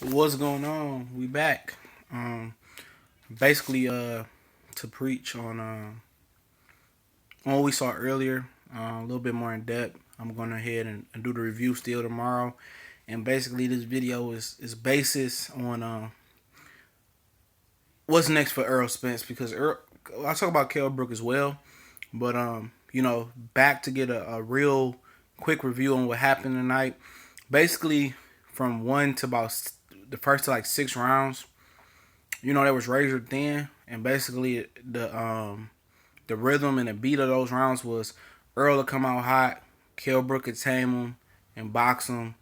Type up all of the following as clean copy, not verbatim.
What's going on? We back. Um, basically, to preach on what we saw earlier, a little bit more in depth. I'm going ahead and do the review still tomorrow, and basically this video is basis on what's next for Errol Spence because I talk about Kell Brook as well, but back to get a real quick review on what happened tonight. Basically, from one to about the first to like 6 rounds, that was razor thin, and basically the rhythm and the beat of those rounds was Earl to come out hot, Kell Brook could tame him and box him,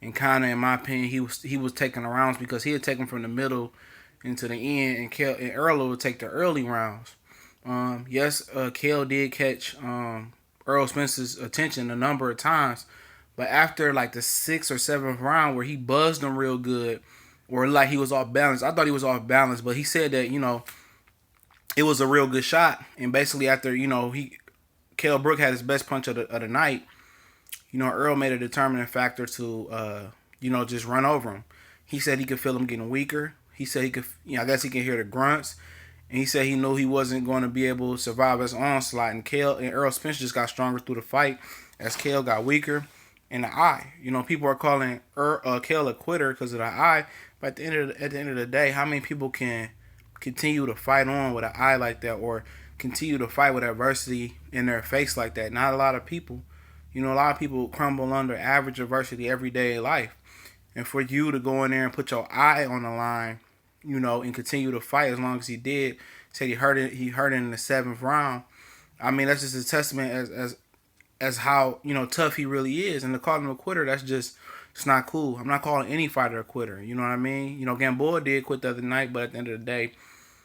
and kind of in my opinion he was taking the rounds because he had taken from the middle into the end, and Earl would take the early rounds. Yes, Kell did catch Earl Spence's attention a number of times, but after like the sixth or seventh round where he buzzed him real good, or like he was off balance, I thought he was off balance, but he said that it was a real good shot. And basically after he Kell Brook had his best punch of the night, Earl made a determining factor to just run over him. He said he could feel him getting weaker. He said he could, I guess he could hear the grunts. And he said he knew he wasn't going to be able to survive his onslaught. And Errol Spence just got stronger through the fight as Kell got weaker. In the eye, people are calling Kell a quitter because of the eye. But at the end of the day, how many people can continue to fight on with an eye like that, or continue to fight with adversity in their face like that? Not a lot of people. A lot of people crumble under average adversity every day in life. And for you to go in there and put your eye on the line, and continue to fight as long as he did, said he hurt it. He hurt it in the seventh round. I mean, that's just a testament as how tough he really is. And to call him a quitter, it's not cool. I'm not calling any fighter a quitter. You know what I mean? Gamboa did quit the other night, but at the end of the day,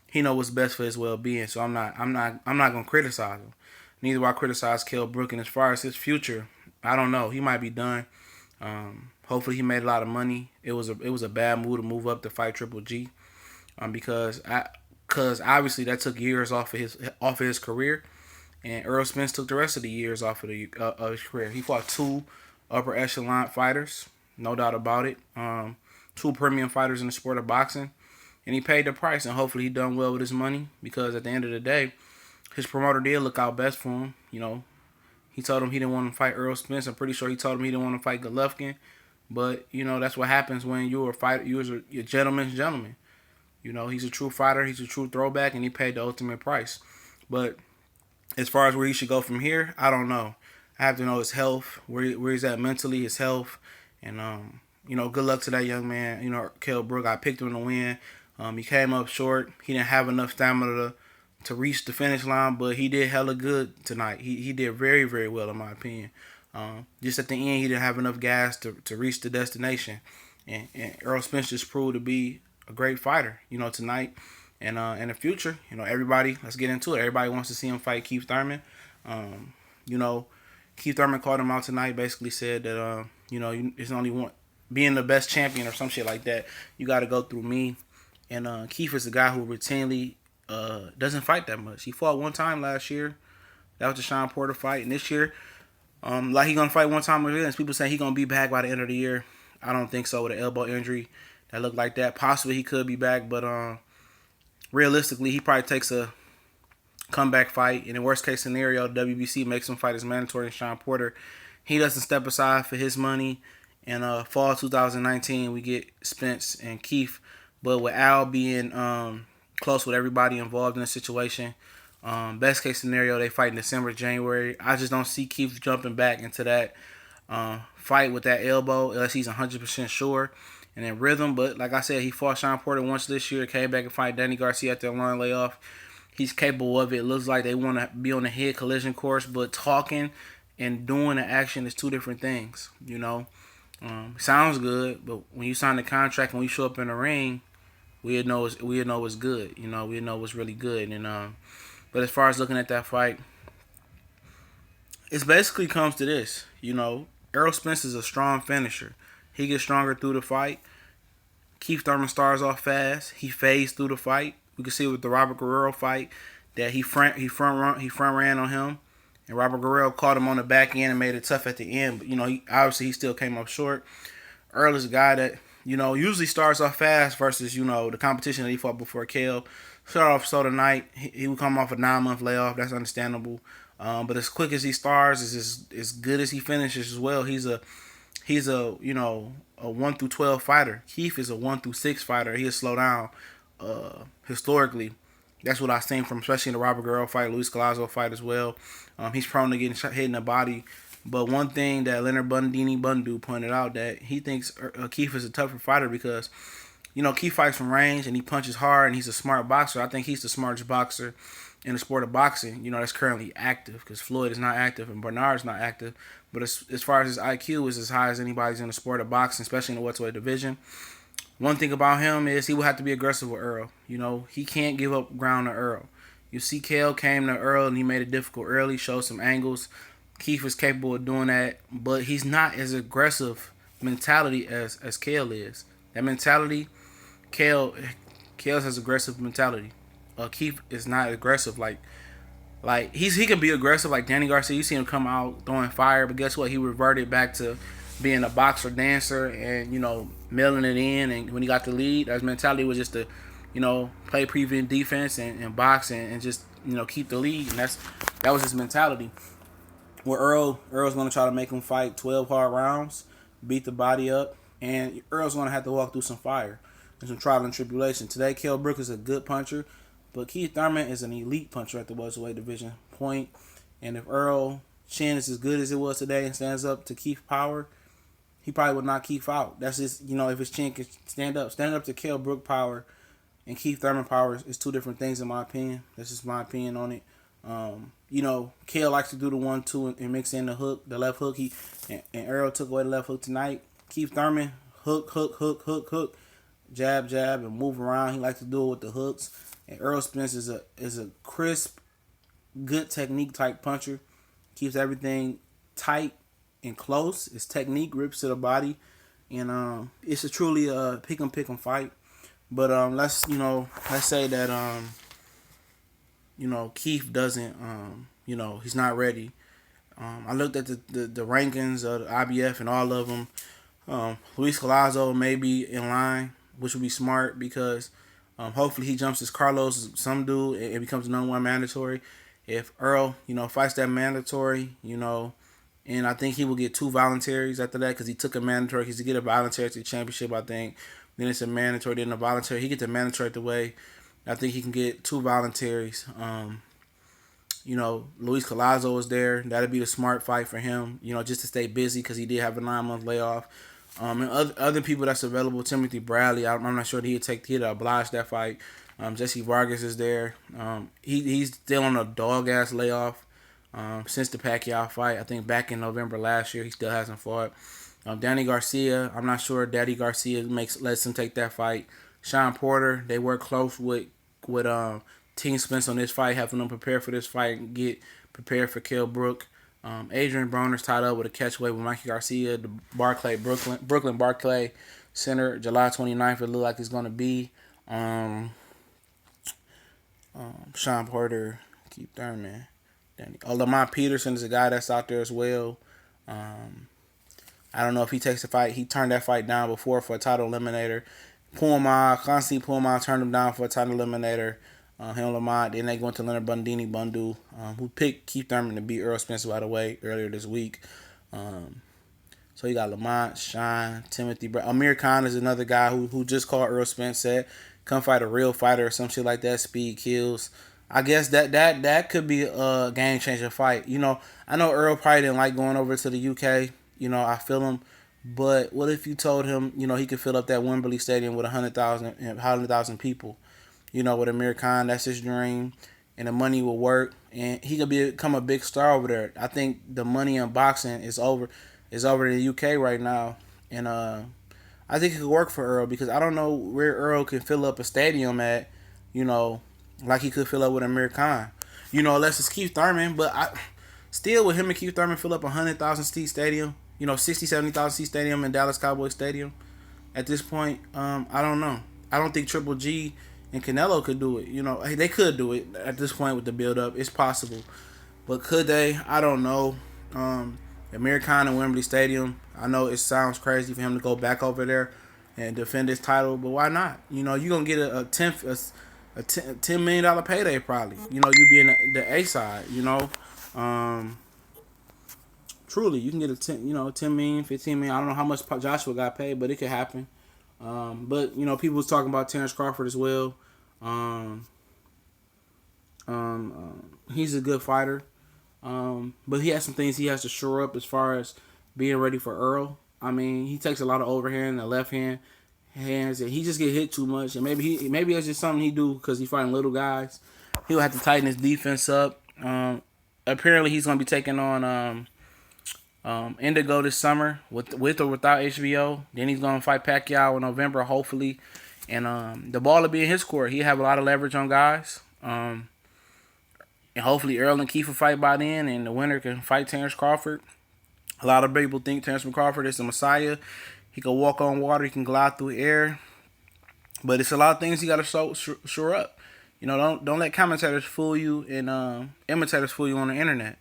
he know what's best for his well being. So I'm not gonna criticize him. Neither will I criticize Kell Brook. And as far as his future, I don't know. He might be done. Hopefully he made a lot of money. It was a bad move to move up to fight Triple G, because obviously that took years off of his career, and Errol Spence took the rest of the years off of his career. He fought two upper echelon fighters, no doubt about it. Two premium fighters in the sport of boxing, and he paid the price. And hopefully he done well with his money, because at the end of the day, his promoter did look out best for him. He told him he didn't want to fight Errol Spence. I'm pretty sure he told him he didn't want to fight Golovkin. But that's what happens when you're a fighter. You're a gentleman's gentleman. He's a true fighter. He's a true throwback, and he paid the ultimate price. But as far as where he should go from here, I don't know. I have to know his health, where he's at mentally, his health, and good luck to that young man. Kell Brook, I picked him to win. He came up short. He didn't have enough stamina to reach the finish line, but he did hella good tonight. He did very, very well in my opinion. Just at the end, he didn't have enough gas to reach the destination, and Errol Spence just proved to be a great fighter. Tonight. And in the future, everybody, let's get into it. Everybody wants to see him fight Keith Thurman. Keith Thurman called him out tonight. Basically said that it's only one, being the best champion or some shit like that. You got to go through me. And Keith is a guy who routinely doesn't fight that much. He fought one time last year. That was the Sean Porter fight. And this year, like he gonna fight one time again. People say he gonna be back by the end of the year. I don't think so. With an elbow injury that looked like that, possibly he could be back, but realistically, he probably takes a comeback fight. In the worst case scenario, WBC makes him fight as mandatory in Sean Porter. He doesn't step aside for his money. And fall 2019, we get Spence and Keith. But with Al being close with everybody involved in the situation, best case scenario, they fight in December, January. I just don't see Keith jumping back into that fight with that elbow unless he's 100% sure. And then rhythm, but like I said, he fought Sean Porter once this year, came back and fight Danny Garcia after a long layoff. He's capable of it. It looks like they want to be on the head collision course, but talking and doing the action is two different things. Sounds good, but when you sign the contract and when you show up in the ring, we'd know it's good. We know it's really good. And but as far as looking at that fight, it basically comes to this. Errol Spence is a strong finisher. He gets stronger through the fight. Keith Thurman starts off fast. He fades through the fight. We can see with the Robert Guerrero fight that he front ran on him, and Robert Guerrero caught him on the back end and made it tough at the end. But he still came up short. Earl is a guy that usually starts off fast versus, the competition that he fought before Kell. Start off slow tonight. He would come off a 9-month layoff. That's understandable. But as quick as he starts, is as good as he finishes as well. He's a a 1 through 12 fighter. Keith is a 1 through 6 fighter. He'll slow down. Historically, that's what I've seen from, especially in the Robert Guerrero fight, Luis Collazo fight as well. He's prone to getting hit in the body. But one thing that Leonard Bundu pointed out, that he thinks Keith is a tougher fighter because, Keith fights from range and he punches hard and he's a smart boxer. I think he's the smartest boxer in the sport of boxing, that's currently active, because Floyd is not active and Bernard's not active. But as far as his IQ is as high as anybody's in the sport of boxing, especially in the welterweight division. One thing about him is he will have to be aggressive with Errol. He can't give up ground to Errol. You see, Kell came to Errol and he made it difficult early, showed some angles. Keith is capable of doing that, but he's not as aggressive mentality as Kell is. That mentality, Kell has aggressive mentality. Keith is not aggressive like he can be aggressive like Danny Garcia. You see him come out throwing fire, but guess what? He reverted back to being a boxer dancer and mailing it in. And when he got the lead, his mentality was just to play prevent defense and box and just keep the lead. And that was his mentality. Where Errol's going to try to make him fight 12 hard rounds, beat the body up, and Errol's going to have to walk through some fire and some trial and tribulation. Today, Kell Brook is a good puncher, but Keith Thurman is an elite puncher at the welterweight division point. And if Errol chin is as good as it was today and stands up to Keith power, he probably would knock Keith out. That's just, if his chin can stand up to Kell Brook power and Keith Thurman power is two different things in my opinion. That's just my opinion on it. Kell likes to do the 1-2 and mix in the left hook. And Errol took away the left hook tonight. Keith Thurman, hook, jab, and move around. He likes to do it with the hooks. And Errol Spence is a crisp, good technique type puncher. Keeps everything tight and close. His technique rips to the body, and it's a truly pick 'em fight. But let's say that Keith doesn't he's not ready. I looked at the rankings of the IBF and all of them. Luis Collazo may be in line, which would be smart because hopefully he jumps as Carlos some dude and becomes the #1 mandatory. If Errol fights that mandatory, and I think he will get 2 voluntaries after that because he took a mandatory. Because he get a voluntary to the championship, I think. Then it's a mandatory, then a voluntary. He gets a mandatory at the way. I think he can get 2 voluntaries. Luis Collazo is there. That'd be the smart fight for him, just to stay busy because he did have a 9-month layoff. And other people that's available, Timothy Bradley, I'm not sure that he'd oblige that fight. Jesse Vargas is there. He's still on a dog-ass layoff since the Pacquiao fight. I think back in November last year, he still hasn't fought. Danny Garcia, I'm not sure Daddy Garcia lets him take that fight. Sean Porter, they work close with Team Spence on this fight, having them prepare for this fight and get prepared for Kell Brook. Adrian Broner's tied up with a catchweight with Mikey Garcia, the Brooklyn Barclay Center, July 29th. It look like it's going to be. Sean Porter, Keith Thurman, Danny. Lamont Peterson is a guy that's out there as well. I don't know if he takes the fight. He turned that fight down before for a title eliminator. Constantine Puma turned him down for a title eliminator. Him Lamont. Then they go into Leonard Bundu, who picked Keith Thurman to beat Errol Spence by the way earlier this week. So you got Lamont, Sean, Timothy. Amir Khan is another guy who just called Errol Spence, said, "Come fight a real fighter" or some shit like that. Speed kills. I guess that could be a game changer fight. I know Errol probably didn't like going over to the UK. I feel him. But what if you told him, he could fill up that Wembley Stadium with 100,000 people? With Amir Khan, that's his dream, and the money will work, and he could become a big star over there. I think the money in boxing is over in the UK right now, and I think it could work for Errol because I don't know where Errol can fill up a stadium at, like he could fill up with Amir Khan, unless it's Keith Thurman. But still, with him and Keith Thurman fill up 100,000 seat stadium. 60, 70,000 seat stadium in Dallas Cowboys Stadium. At this point, I don't know. I don't think Triple G and Canelo could do it. They could do it at this point with the build-up. It's possible. But could they? I don't know. Amir Khan in Wembley Stadium, I know it sounds crazy for him to go back over there and defend his title. But why not? You know, you're gonna get a $10 million payday probably. You know, you being the A side. You know, um, truly, you can get a 10 million, 15 million. I don't know how much Joshua got paid, but it could happen. But you know, people was talking about Terrence Crawford as well. Um, he's a good fighter, but he has some things he has to shore up as far as being ready for Errol. I mean, he takes a lot of overhand and the left hands, and he just get hit too much. And maybe it's just something he do because he's fighting little guys. He'll have to tighten his defense up. Apparently, he's gonna be taking on Indigo this summer with or without HBO. Then he's gonna fight Pacquiao in November, hopefully. And the ball will be in his court. He have a lot of leverage on guys. And hopefully Errol and Keith will fight by then, and the winner can fight Terrence Crawford. A lot of people think Terrence Crawford is the Messiah. He can walk on water. He can glide through air. But it's a lot of things he got to shore up. You know, don't let commentators fool you and imitators fool you on the internet.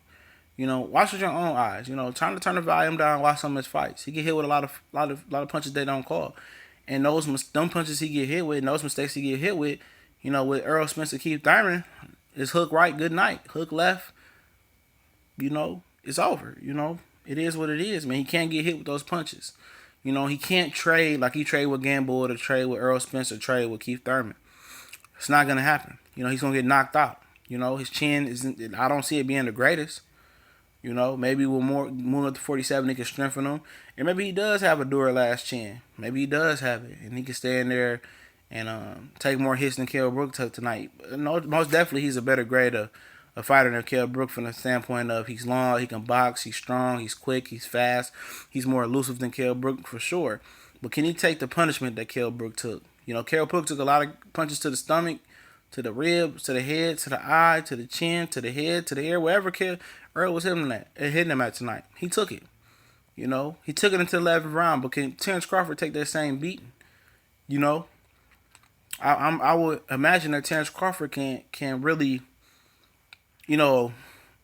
You know, watch with your own eyes. You know, trying to turn the volume down, watch some of his fights. He get hit with a lot of punches they don't call, and them punches he get hit with, and those mistakes he get hit with. You know, with Errol Spence and Keith Thurman, it's hook right, good night. Hook left, you know, it's over. You know, it is what it is, man. He can't get hit with those punches. You know, he can't trade like he traded with Gamble or trade with Errol Spence or trade with Keith Thurman. It's not gonna happen. You know, he's gonna get knocked out. You know, his chin isn't. I don't see it being the greatest. You know, maybe with moving up to 47, he can strengthen him, and maybe he does have a Duralast chin. Maybe he does have it, and he can stay in there and take more hits than Kell Brook took tonight. No, most definitely, he's a better grade of a fighter than Kell Brook from the standpoint of he's long, he can box, he's strong, he's quick, he's fast, he's more elusive than Kell Brook for sure. But can he take the punishment that Kell Brook took? You know, Kell Brook took a lot of punches to the stomach, to the ribs, to the head, to the eye, to the chin, to the head, to the ear, wherever Errol was hitting him at tonight. He took it. You know, he took it into the 11th round. But can Terrence Crawford take that same beating? You know, I would imagine that Terrence Crawford can really, you know,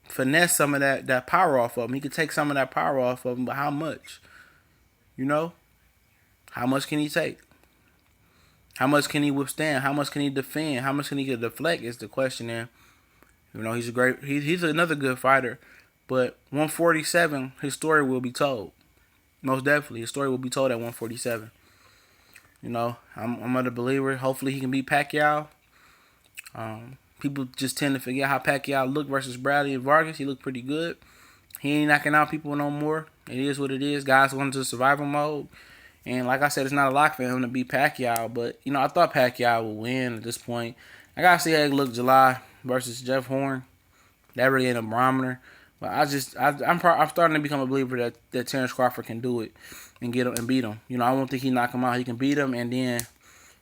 finesse some of that power off of him. He could take some of that power off of him, but how much? You know, how much can he take? How much can he withstand? How much can he defend? How much can he deflect is the question there. You know, he's another good fighter. But 147, his story will be told. Most definitely, his story will be told at 147. You know, I'm a believer. Hopefully he can beat Pacquiao. People just tend to forget how Pacquiao looked versus Bradley and Vargas. He looked pretty good. He ain't knocking out people no more. It is what it is. Guys went into survival mode. And like I said, it's not a lock for him to beat Pacquiao. But, you know, I thought Pacquiao would win at this point. I got to see how it looked July versus Jeff Horn. That really ain't a barometer. But I'm starting to become a believer that Terrence Crawford can do it and get him and beat him. You know, I don't think he knock him out. He can beat him, and then,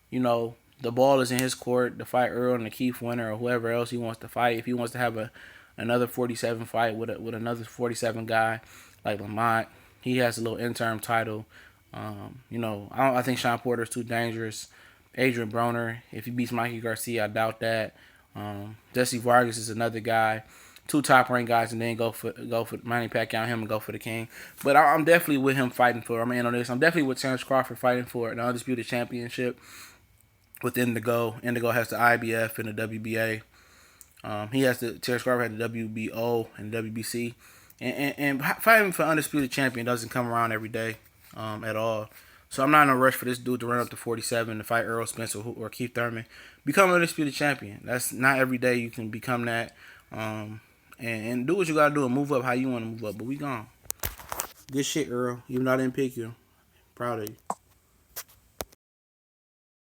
you know, the ball is in his court to fight Errol and the Keith winner or whoever else he wants to fight. If he wants to have another 47 fight with another 47 guy like Lamont, he has a little interim title. You know, I think Sean Porter's too dangerous. Adrian Broner, if he beats Mikey Garcia, I doubt that. Jesse Vargas is another guy. Two top-ranked guys, and then go for Manny Pacquiao, him, and go for the king. But I'm definitely with him fighting for. I'm in on this. I'm definitely with Terrence Crawford fighting for an undisputed championship with Indigo. Indigo has the IBF and the WBA. Terrence Crawford had the WBO and WBC. And fighting for undisputed champion doesn't come around every day at all. So I'm not in a rush for this dude to run up to 47 to fight Errol Spence or Keith Thurman. Become an undisputed champion. That's not every day you can become that. And do what you gotta do and move up how you want to move up. But we gone. Good shit, Errol. Even though I didn't pick you. Proud of you.